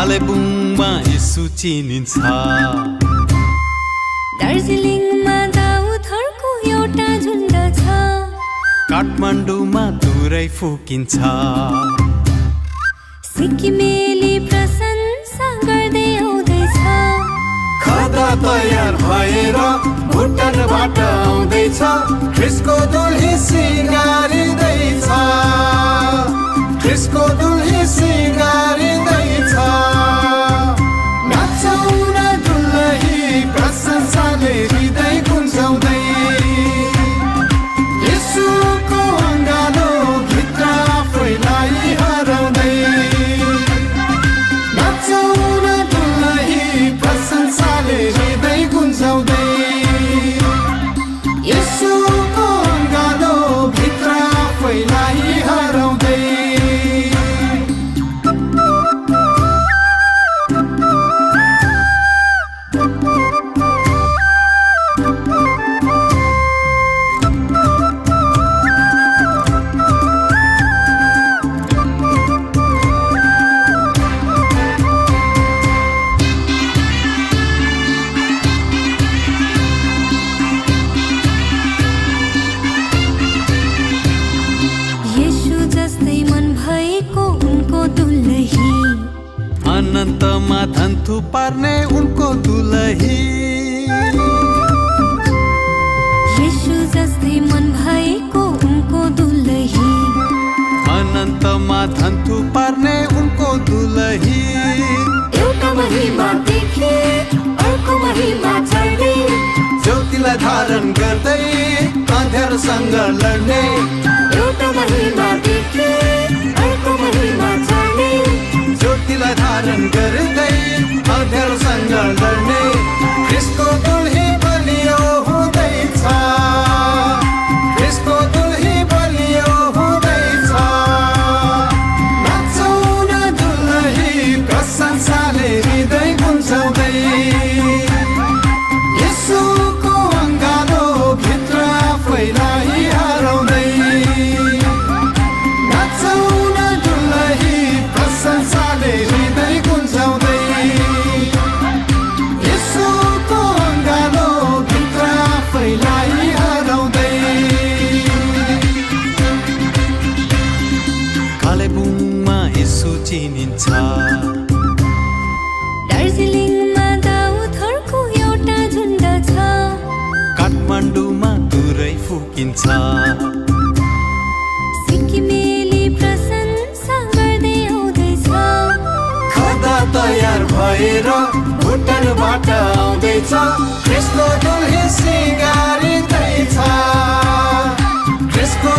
कालेबुङमा यसु चिनिन्छ। दार्जिलिङमा दाउथरको एउटा झुण्ड छ। काठमाडौँमा तुरै फुकिन्छ। सिक्किमेली प्रशंसा गर्दै आउँदैछ। खदा तयार भएर भुटानबाट आउँदैछ। ख्रिस्टको दुल्ही सिँगारिँदैछ। ख्रिस्टको दुल्ही सिँगारिँदैछ। नाचौँ न दुल्ही प्रशंसाले हृदय गुन्जाउँदै। येशूको अँगालो भित्र आफैलाई हराउँदै। नाचौँ न दुल्ही प्रशंसाले हृदय गुन्जाउँदै। येशूको अँगालो भित्र आफैलाई हराउँदै। अनन्तमा धन्थु पार्ने उनको दुलही। येशू जस्तै मन भएको उनको दुलही। अनन्तमा धन्थु पार्ने उनको दुलही। एउटा महिमादेखि अर्को महिमा चढ्ने। ज्योतिलाई धारण गर्दै अँध्यारोसँग लड्ने। एउटा महिमादेखि अर्को महिमा चढ्ने। ज्योतिलाई धारण गर्दै अँध्यारोसँग लड्ने। ख्रिस्टको दुल्ही बलियो हुँदैछ। ख्रिस्टको दुल्ही बलियो हुँदैछ। नाचौँ न दुल्ही प्रशंसाले हृदय गुन्जाउँदै। येशूको अँगालो भित्र आफैलाई हराउँदै। नाचौँ न दुल्ही प्रशंसाले हृदय गुन्जाउँदै। येशूको अँगालो भित्र आफैलाई हराउँदै। कालेबुङमा यसु चिनिन्छ। दार्जिलिङमा दाउथरको एउटा झुण्ड छ। काठमाडौँमा तुरै फुकिन्छ। सिक्किमेली प्रशंसा गर्दै आउँदैछ। खदा तयार भएर भुटानबाट आउँदैछ। ख्रिस्टको दुल्ही सिँगारिँदैछ। ख्रिस्टको